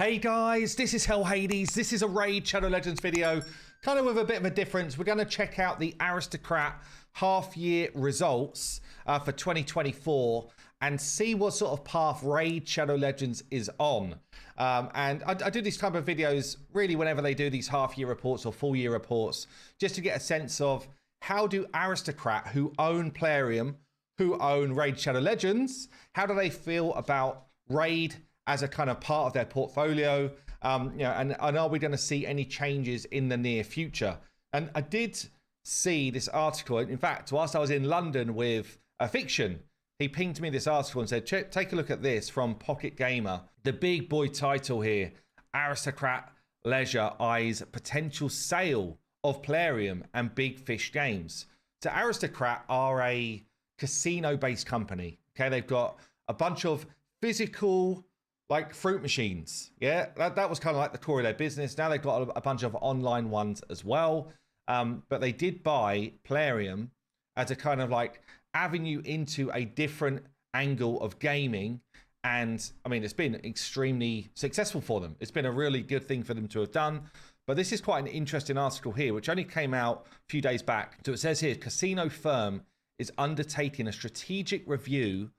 Hey guys, this is Hell Hades. This is a Raid Shadow Legends video, kind of with a bit of a difference. We're going to check out the Aristocrat half-year results for 2024 and see what sort of path Raid Shadow Legends is on. And I do these type of videos really whenever they do these half-year reports or full-year reports, just to get a sense of how do Aristocrat, who own Plarium, who own Raid Shadow Legends, how do they feel about Raid as a kind of part of their portfolio, and are we going to see any changes in the near future? And I did see this article. In fact, whilst I was in London with Fiction, he pinged me this article and said, take a look at this from Pocket Gamer. The big boy title here, Aristocrat Leisure eyes potential sale of Plarium and Big Fish Games. So Aristocrat are a casino-based company. Okay, they've got a bunch of physical, like fruit machines. Yeah, that was kind of like the core of their business. Now they've got a bunch of online ones as well. But they did buy Plarium as a kind of like avenue into a different angle of gaming. And I mean, it's been extremely successful for them. It's been a really good thing for them to have done. But this is quite an interesting article here, which only came out a few days back. So it says here, casino firm is undertaking a strategic review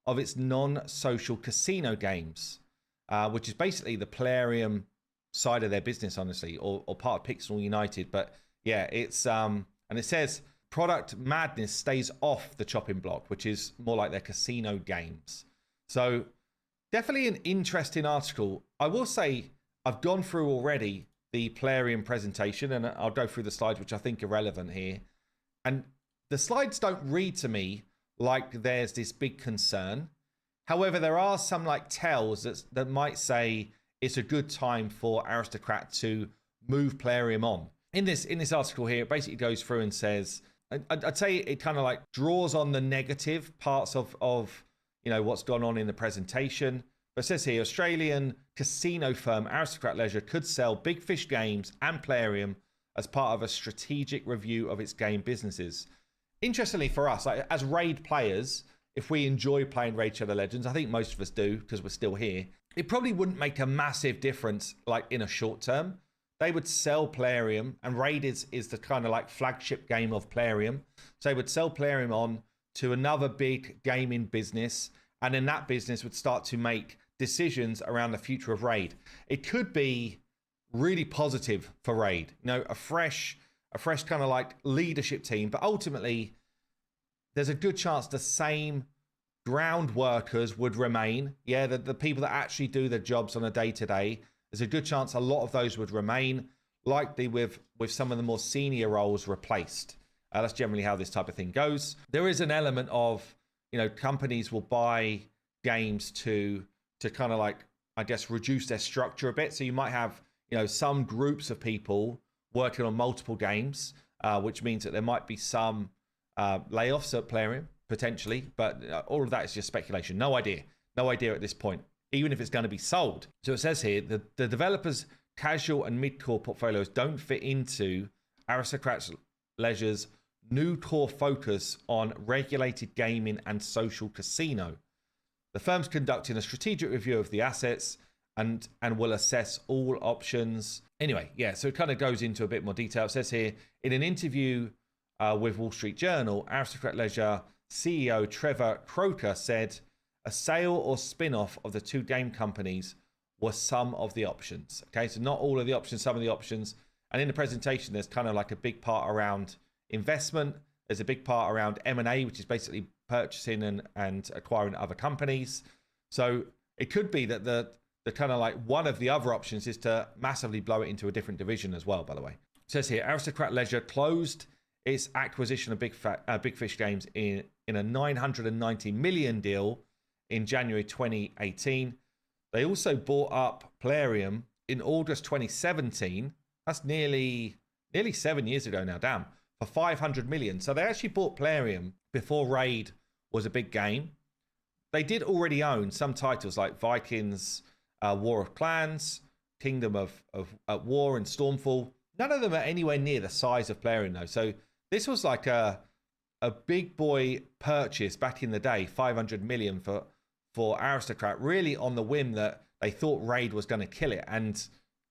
of its non-social casino games, which is basically the Plarium side of their business, honestly, or part of Pixel United. But yeah, it's and it says Product Madness stays off the chopping block, which is more like their casino games. So definitely an interesting article. I will say I've gone through already the Plarium presentation, and I'll go through the slides, which I think are relevant here. And the slides don't read to me like there's this big concern. However, there are some like tells that might say it's a good time for Aristocrat to move Plarium on. In this article here, it basically goes through and says, I'd say it kind of like draws on the negative parts of what's gone on in the presentation. But it says here, Australian casino firm Aristocrat Leisure could sell Big Fish Games and Plarium as part of a strategic review of its game businesses. Interestingly for us, like, as Raid players, if we enjoy playing Raid Shadow Legends, I think most of us do because we're still here, it probably wouldn't make a massive difference like in a short term. They would sell Plarium, and Raid is the kind of like flagship game of Plarium. So they would sell Plarium on to another big gaming business, and then that business would start to make decisions around the future of Raid. It could be really positive for Raid, a fresh kind of like leadership team, but ultimately there's a good chance the same ground workers would remain. Yeah, the people that actually do their jobs on a day-to-day, there's a good chance a lot of those would remain, likely with some of the more senior roles replaced. That's generally how this type of thing goes. There is an element of, companies will buy games to kind of like, I guess, reduce their structure a bit. So you might have, some groups of people working on multiple games, which means that there might be some layoffs at Plarium potentially, but all of that is just speculation. No idea at this point, even if it's going to be sold. So it says here the developers' casual and mid-core portfolios don't fit into Aristocrat Leisure's new core focus on regulated gaming and social casino. The firm's conducting a strategic review of the assets and will assess all options. Anyway, yeah, so it kind of goes into a bit more detail. It says here, in an interview with Wall Street Journal, Aristocrat Leisure CEO Trevor Croker said a sale or spin-off of the two game companies were some of the options. Okay, so not all of the options, some of the options. And in the presentation, there's kind of like a big part around investment. There's a big part around M&A, which is basically purchasing and acquiring other companies. So it could be that the kind of like one of the other options is to massively blow it into a different division as well, by the way. It says here, Aristocrat Leisure closed its acquisition of Big Fish Games in a $990 million deal in January 2018. They also bought up Plarium in August 2017. That's nearly 7 years ago now, damn, for $500 million. So they actually bought Plarium before Raid was a big game. They did already own some titles like Vikings, War of Clans, Kingdom of War, and Stormfall. None of them are anywhere near the size of Plarium though. So this was like a big boy purchase back in the day, 500 million for Aristocrat, really on the whim that they thought Raid was going to kill it. And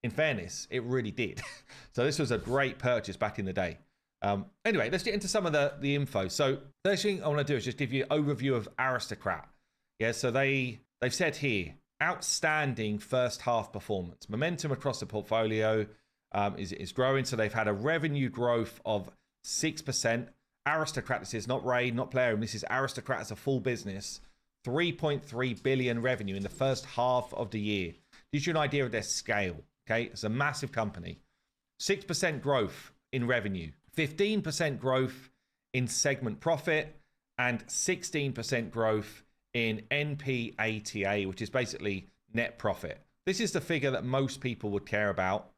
in fairness, it really did. So this was a great purchase back in the day. Anyway, let's get into some of the info. So the first thing I want to do is just give you an overview of Aristocrat. Yeah, so they've said here, outstanding first half performance. Momentum across the portfolio is growing. So they've had a revenue growth of 6%. Aristocrat, this is not Raid, not Plarium. This is Aristocrat as a full business. 3.3 billion revenue in the first half of the year. Gives you an idea of their scale. Okay, it's a massive company. 6% growth in revenue, 15% growth in segment profit, and 16% growth in NPATA, which is basically net profit. This is the figure that most people would care about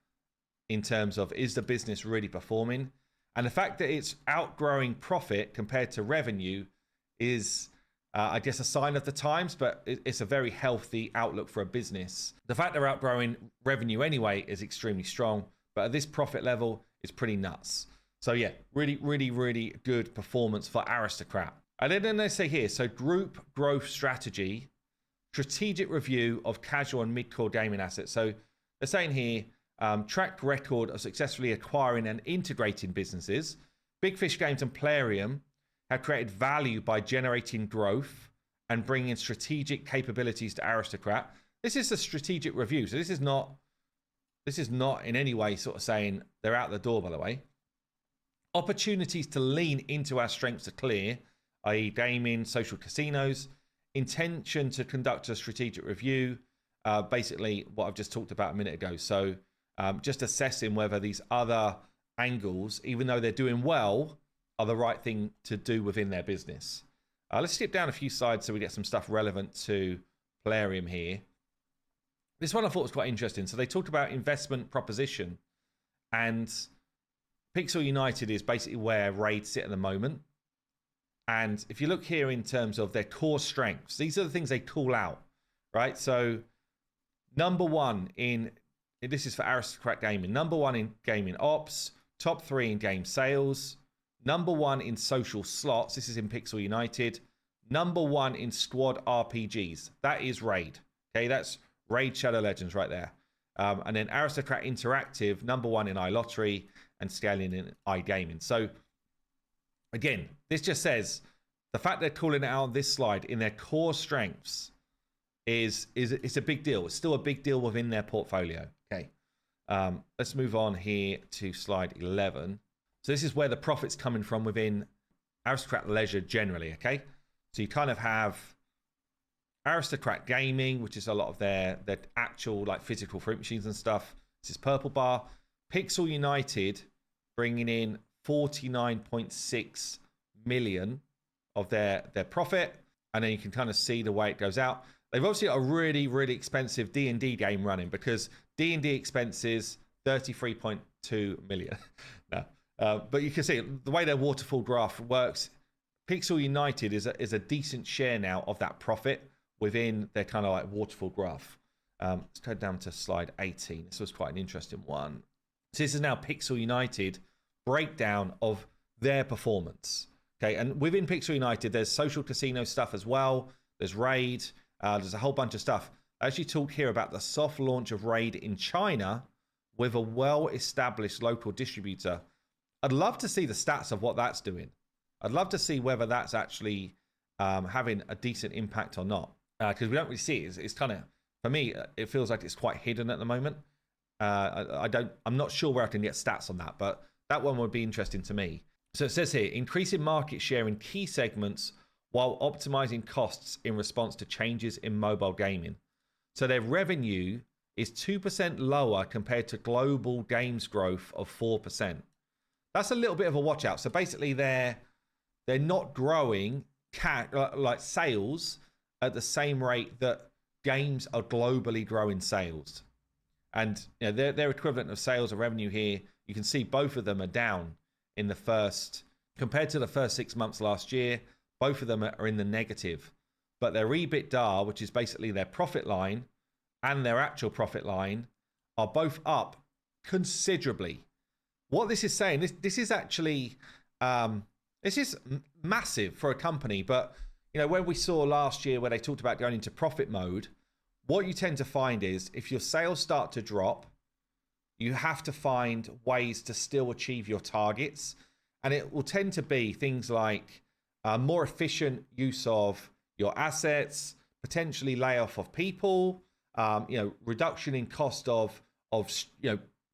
in terms of, is the business really performing? And the fact that it's outgrowing profit compared to revenue is, I guess, a sign of the times, but it's a very healthy outlook for a business. The fact they're outgrowing revenue anyway is extremely strong, but at this profit level, it's pretty nuts. So yeah, really, really, really good performance for Aristocrat. And then they say here, so group growth strategy, strategic review of casual and mid-core gaming assets. So they're saying here, track record of successfully acquiring and integrating businesses. Big Fish Games and Plarium have created value by generating growth and bringing strategic capabilities to Aristocrat. This is a strategic review. So this is not in any way sort of saying they're out the door, by the way. Opportunities to lean into our strengths are clear, i.e. gaming, social casinos. Intention to conduct a strategic review. Basically what I've just talked about a minute ago. So just assessing whether these other angles, even though they're doing well, are the right thing to do within their business. Let's skip down a few slides so we get some stuff relevant to Plarium here. This one I thought was quite interesting. So they talked about investment proposition, and Pixel United is basically where Raid sit at the moment. And if you look here in terms of their core strengths, these are the things they call out, right? So number one this is for Aristocrat Gaming, number one in gaming ops, top 3 in game sales, number 1 in social slots. This is in Pixel United. Number 1 in squad RPGs. That is Raid. Okay, that's Raid Shadow Legends right there. And then Aristocrat Interactive, number 1 in iLottery and scaling in iGaming. So again, this just says the fact they're calling it out on this slide in their core strengths is it's a big deal. It's still a big deal within their portfolio. Okay, let's move on here to slide 11. So this is where the profit's coming from within Aristocrat Leisure generally. Okay, so you kind of have Aristocrat Gaming, which is a lot of their actual like physical fruit machines and stuff. This is purple bar. Pixel United bringing in 49.6 million of their profit, and then you can kind of see the way it goes out. They've obviously got a really, really expensive D&D game running, because D&D expenses 33.2 million. No, but you can see the way their waterfall graph works. Pixel United is a decent share now of that profit within their kind of like waterfall graph. Let's go down to slide 18. This was quite an interesting one. So this is now Pixel United breakdown of their performance. Okay, and within Pixel United, there's social casino stuff as well. There's Raid. There's a whole bunch of stuff. I actually talk here about the soft launch of Raid in China with a well-established local distributor. I'd love to see the stats of what that's doing. I'd love to see whether that's actually having a decent impact or not, because we don't really see it. It's kind of, for me, it feels like it's quite hidden at the moment. I'm not sure where I can get stats on that, but that one would be interesting to me. So it says here, increasing market share in key segments while optimizing costs in response to changes in mobile gaming. So their revenue is 2% lower compared to global games growth of 4%. That's a little bit of a watch out. So basically they're not growing like sales at the same rate that games are globally growing sales. And you know, their equivalent of sales or revenue here, you can see both of them are down in the first, compared to the first 6 months last year. Both of them are in the negative, but their EBITDA, which is basically their profit line, and their actual profit line are both up considerably. What this is saying, this is actually, this is massive for a company. But you know, when we saw last year where they talked about going into profit mode, what you tend to find is if your sales start to drop, you have to find ways to still achieve your targets. And it will tend to be things like more efficient use of your assets, potentially layoff of people, reduction in cost of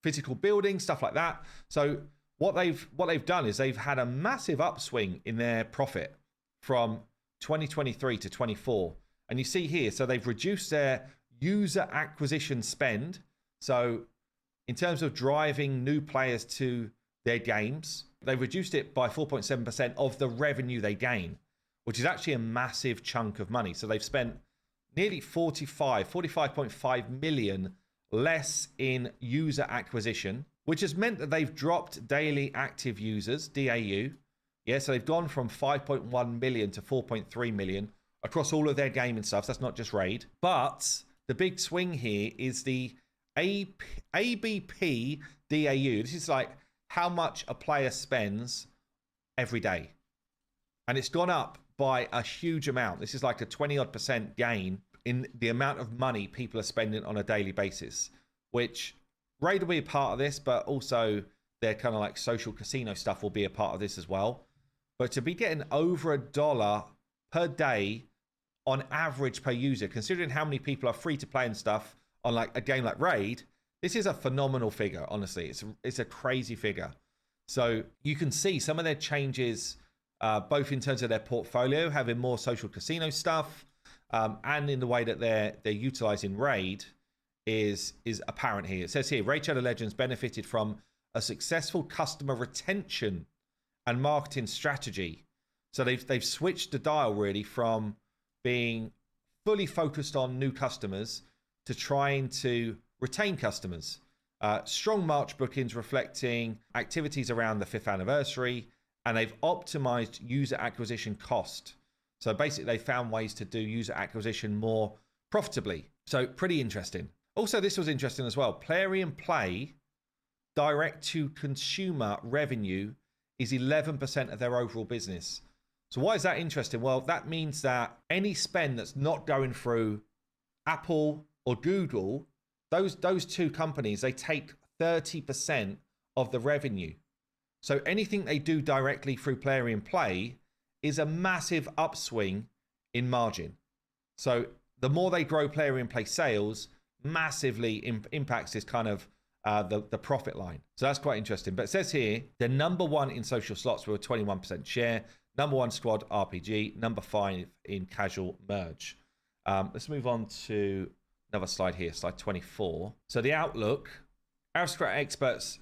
physical buildings, stuff like that. So what they've done is they've had a massive upswing in their profit from 2023 to 24. And you see here, so they've reduced their user acquisition spend. So in terms of driving new players to their games, they've reduced it by 4.7% of the revenue they gain, which is actually a massive chunk of money. So they've spent nearly 45.5 million less in user acquisition, which has meant that they've dropped daily active users, DAU. Yeah, so they've gone from 5.1 million to 4.3 million across all of their gaming stuff. So that's not just Raid. But the big swing here is the ABP DAU. This is like how much a player spends every day. And it's gone up by a huge amount. This is like a 20% gain in the amount of money people are spending on a daily basis, which Raid will be a part of this, but also their kind of like social casino stuff will be a part of this as well. But to be getting over $1 per day on average per user, considering how many people are free to play and stuff on like a game like Raid, this is a phenomenal figure. Honestly, it's a crazy figure. So you can see some of their changes, both in terms of their portfolio, having more social casino stuff, and in the way that they're utilizing Raid is apparent here. It says here, Raid Shadow Legends benefited from a successful customer retention and marketing strategy. So they've switched the dial really from being fully focused on new customers to trying to retain customers. Strong March bookings reflecting activities around the 5th anniversary, and they've optimized user acquisition cost. So basically they found ways to do user acquisition more profitably. So pretty interesting. Also, this was interesting as well. Plarium Play direct to consumer revenue is 11% of their overall business. So why is that interesting? Well, that means that any spend that's not going through Apple or Google, those two companies, they take 30% of the revenue. So anything they do directly through Plarium Play is a massive upswing in margin. So the more they grow Plarium Play sales, massively impacts this kind of the profit line. So that's quite interesting. But it says here, they're number one in social slots with a 21% share, number one squad RPG, number 5 in casual merge. Let's move on to another slide here, slide 24. So the outlook, Aristocrat expects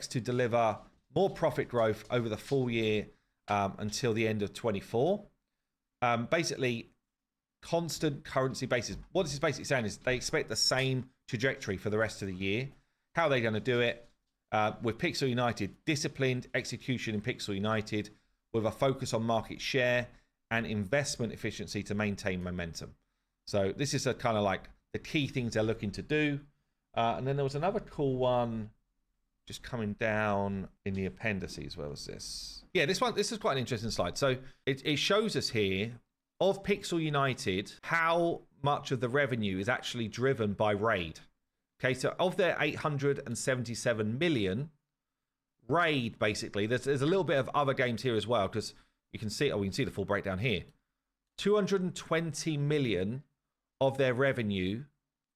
to deliver more profit growth over the full year until the end of 24. Basically, constant currency basis. What this is basically saying is they expect the same trajectory for the rest of the year. How are they going to do it? With Pixel United, disciplined execution in Pixel United with a focus on market share and investment efficiency to maintain momentum. So this is a kind of like the key things they're looking to do. And then there was another cool one just coming down in the appendices. Where was this? Yeah, this is quite an interesting slide. So it shows us here of Pixel United how much of the revenue is actually driven by Raid. Okay, so of their 877 million, Raid basically, there's a little bit of other games here as well, because you can see, we can see the full breakdown here. 220 million of their revenue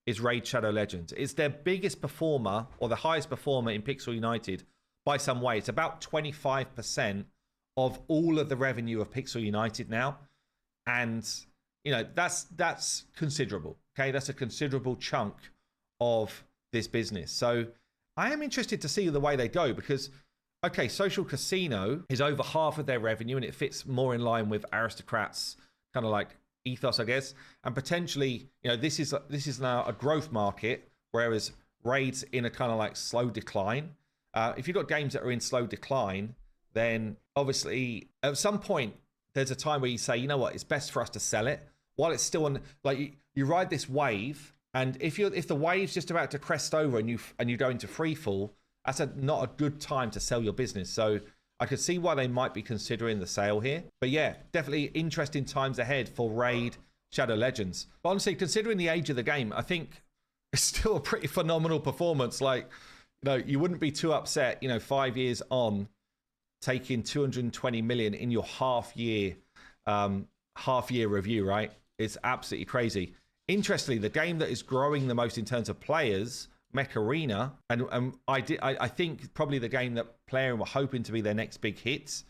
is Raid Shadow Legends. It's their biggest performer, or the highest performer in Pixel United by some way. It's about 25% of all of the revenue of Pixel United now. And, you know, that's considerable. Okay, that's a considerable chunk of this business. So I am interested to see the way they go, because, okay, Social Casino is over half of their revenue, and it fits more in line with Aristocrat's kind of like ethos, I guess. And potentially, you know, this is now a growth market, whereas Raid's in a kind of like slow decline. If you've got games that are in slow decline, then obviously at some point there's a time where you say, you know what, it's best for us to sell it while it's still on. Like you ride this wave, and if the wave's just about to crest over and you go into free fall, that's not a good time to sell your business. So I could see why they might be considering the sale here. But yeah, definitely interesting times ahead for Raid Shadow Legends. But honestly, considering the age of the game, I think it's still a pretty phenomenal performance. Like, you know, you wouldn't be too upset, you know, 5 years on, taking 220 million in your half year review, right? It's absolutely crazy. Interestingly, the game that is growing the most in terms of players, Mech Arena, and I think probably the game that Plarium were hoping to be their next big hit,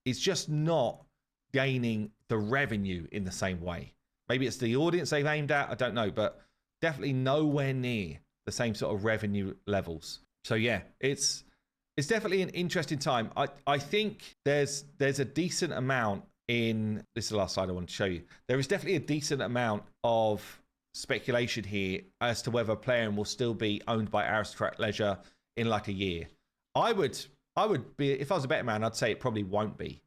is just not gaining the revenue in the same way. Maybe it's the audience they've aimed at, I don't know, but definitely nowhere near the same sort of revenue levels. So yeah, it's definitely an interesting time. I think there's a decent amount in, this is the last slide I want to show you. There is definitely a decent amount of speculation here as to whether Plarium will still be owned by Aristocrat Leisure in like a year. I would be, if I was a better man, I'd say it probably won't be,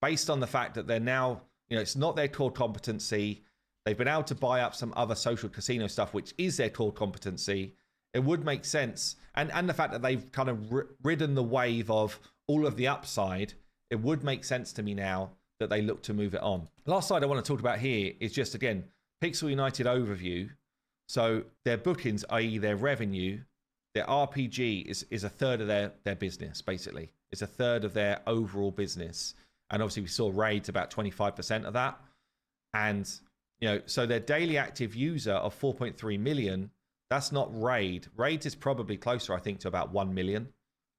based on the fact that they're now, you know, it's not their core competency. They've been able to buy up some other social casino stuff, which is their core competency. It would make sense, and the fact that they've kind of ridden the wave of all of the upside, it would make sense to me now that they look to move it on. Last slide I want to talk about here is just, again, Pixel United overview. So their bookings, i.e. their revenue, their RPG is a third of their business, basically. It's a third of their overall business. And obviously we saw Raid's about 25% of that. And, you know, so their daily active user of 4.3 million, that's not Raid. Raid is probably closer, I think, to about 1 million.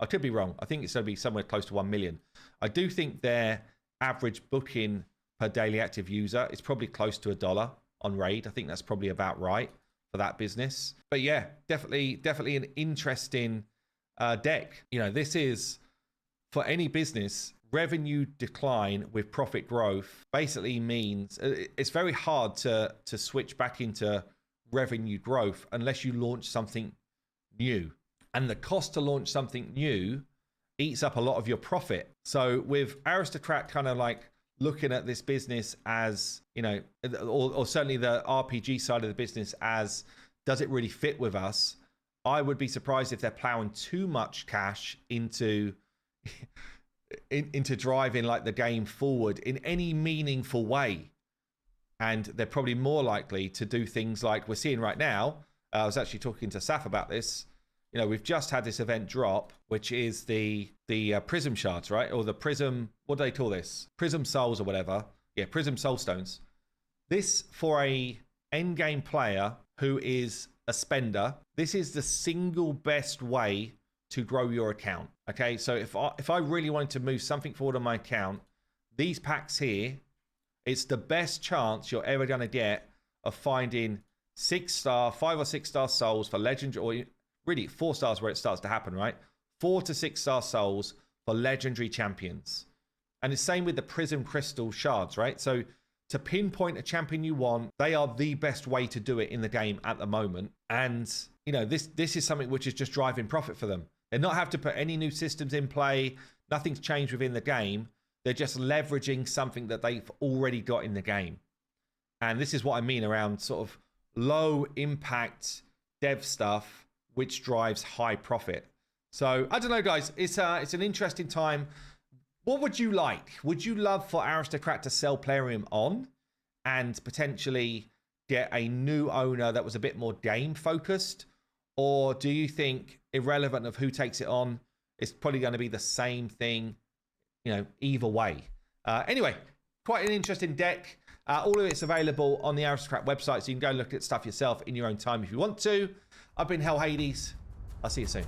I could be wrong. I think it's going to be somewhere close to 1 million. I do think their average booking per daily active user is probably close to $1 on Raid. I think that's probably about right for that business. But yeah, definitely an interesting deck. You know, this is, for any business, revenue decline with profit growth basically means it's very hard to switch back into revenue growth unless you launch something new. And the cost to launch something new eats up a lot of your profit. So with Aristocrat kind of like looking at this business as, you know, or certainly the RPG side of the business as, does it really fit with us? I would be surprised if they're plowing too much cash into driving like the game forward in any meaningful way. And they're probably more likely to do things like we're seeing right now. I was actually talking to Saf about this. You know, we've just had this event drop, which is the Prism Shards, right? Or the Prism, what do they call this? Prism Souls or whatever. Yeah, Prism Soul Stones. This, for a endgame player who is a spender, this is the single best way to grow your account. Okay, so if I really wanted to move something forward on my account, these packs here, it's the best chance you're ever going to get of finding 6-star, 5 or 6-star souls for legendary, or really 4 stars where it starts to happen, right? 4 to 6-star souls for legendary champions. And the same with the Prism Crystal Shards, right? So to pinpoint a champion you want, they are the best way to do it in the game at the moment. And, you know, this is something which is just driving profit for them. They're not have to put any new systems in play. Nothing's changed within the game. They're just leveraging something that they've already got in the game. And this is what I mean around sort of low impact dev stuff, which drives high profit. So I don't know, guys, it's an interesting time. What would you like? Would you love for Aristocrat to sell Plarium on and potentially get a new owner that was a bit more game focused? Or do you think, irrelevant of who takes it on, it's probably going to be the same thing, you know, either way? Anyway, quite an interesting deck. All of it's available on the Aristocrat website, so you can go and look at stuff yourself in your own time if you want to. I've been Hell Hades. I'll see you soon.